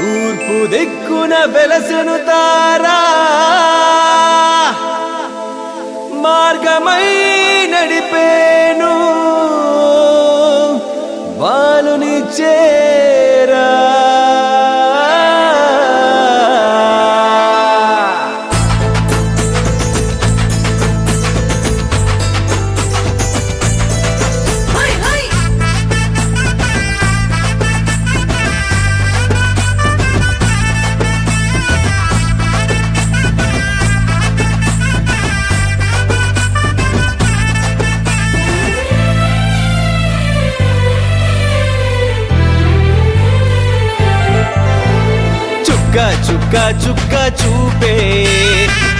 తూర్పు దిక్కున వెలసెను తారా మార్గమై నడిపేను బాలుని చేరా చుక్క చుక్క చూపే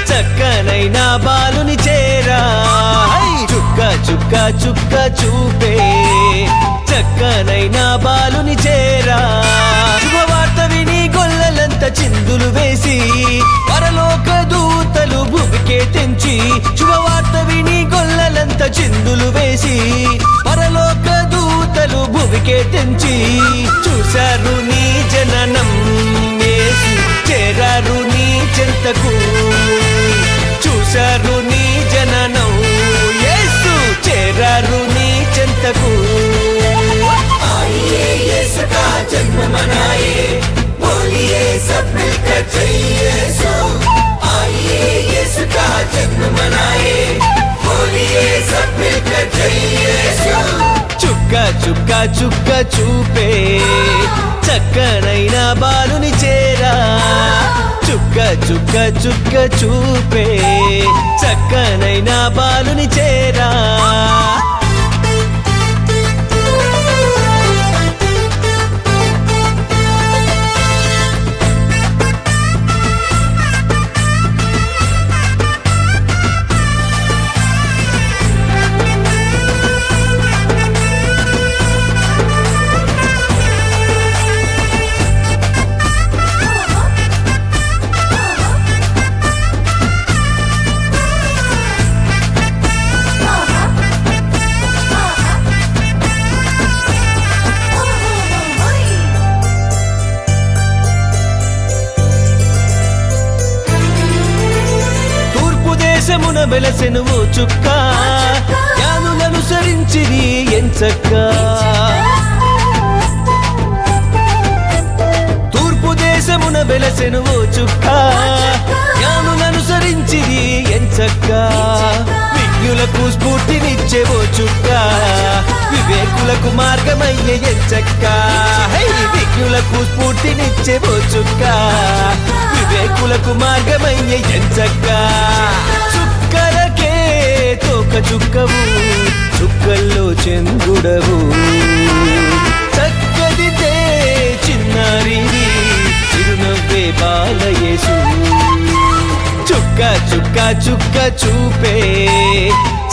చక్కనైనా బాలుని చేరా చుక్క చుక్క చుక్క చూపే చక్కనైనా బాలుని చేరా శుభవార్త విని గొల్లలంత చిందులు వేసి పరలోక దూతలు భూమికే తెంచి శుభవార్త విని గొల్లలంత చిందులు వేసి పరలోక దూతలు భూమికే తెంచి చూశారు నీ జననం చేరారు నీ చెంతకు చూశారు నీ జననం యేసు చేరారు నీ చెంతకు आइए यीशु का जन्म मनाए बोलिए सब मिलकर जय यीशु आइए यीशु का जन्म मनाए बोलिए सब मिलकर जय यीशु చుక్క చుక్క చుక్క చూపే చక్కనైనా బాలుని చేరా చుక్క చుక్క చుక్క చూపే చక్కనైనా బాలుని చేరా దేశమున వెలసెను ఓ చుక్క జ్ఞానులనుసరించిరి ఎంచక్క తూర్పు దేశమున వెలసెను ఓ చుక్క జ్ఞానులనుసరించిరి ఎంచక్క విజ్ఞులకు స్ఫూర్తినిచ్చే ఓ చుక్క వివేకులకు మార్గమయ్యే ఎంచక్క విజ్ఞులకు స్ఫూర్తినిచ్చే ఓ చుక్క వివేకులకు మార్గమయ్యే ఎంచక్క చుక్కలకే తోక చుక్కవు చుక్కల్లో చంద్రుడవు చక్కదితే చిన్నారి చిరునవ్వే బాలయేసు చుక్క చుక్క చుక్క చూపే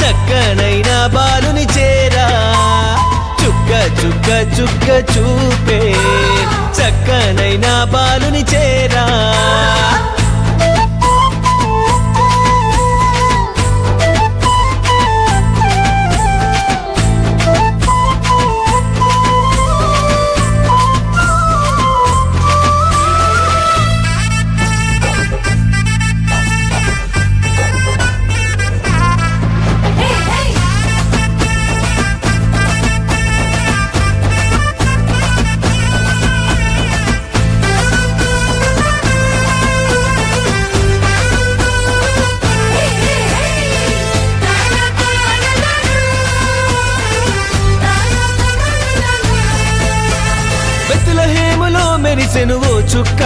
చక్కనైనా బాలుని చేరా చుక్క చుక్క చుక్క చూపే చక్కనైనా బాలుని చేరా బెత్లెహేములో మెరిసెను ఓ చుక్క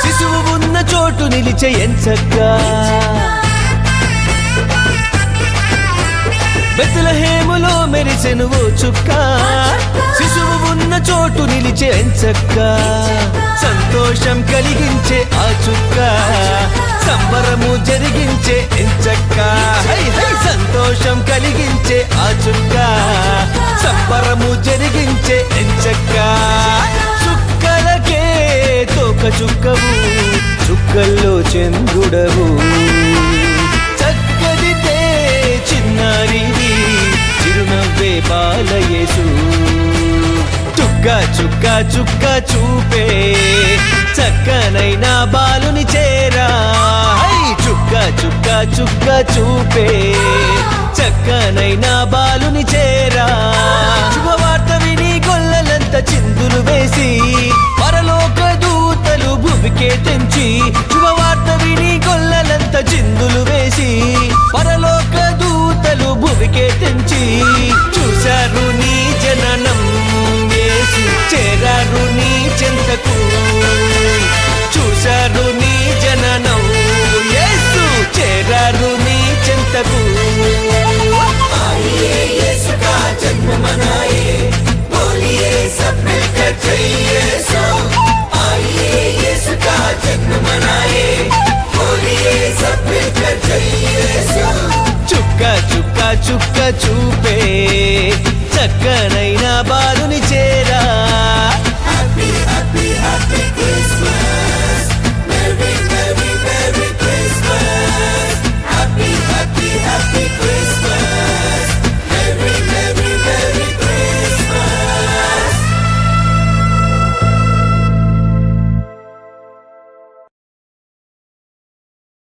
శిశువు ఉన్న చోటు నిలిచే ఎంచక్క బెత్లెహేములో మెరిసెను ఓ చుక్క శిశువు ఉన్న చోటు నిలిచే ఎంచక్క సంతోషం కలిగించే ఆ చుక్క సంబరము జరిగించే ఎంచక్క సంతోషం కలిగించే ఆ చుక్క సంబరము జరిగించే ఎంచక్క చుక్కలకే తోక చుక్కవు చుక్కల్లో చంద్రుడవు చక్కదితే చిన్నారివి చిరునవ్వే బాలయేసు చుక్క చుక్క చుక్క చూపే చక్కనైన బాలుని చేరా హై! చుక్క చుక్క చుక్క చూపే చక్కనైన బాలుని చేరా శుభవార్త విని గొల్లలంత చిందులు వేసి పరలోక దూతలు భూమికే తెంచి శుభవార్త విని గొల్లలంత చిందులు వేసి పరలోక దూతలు భూమికే తెంచి చూశారు నీ జననం యేసు చేరారు నీ చెంతకు చూశారు నీ జననం యేసు చేరారు నీ చెంతకు आइए यीशु का जन्म मनाए बोलिए सब मिलकर जय यीशु आइए यीशु का जन्म मनाए बोलिए सब मिलकर जय यीशु చుక్క చుక్క చుక్క చూపే చక్కనైన బాలుని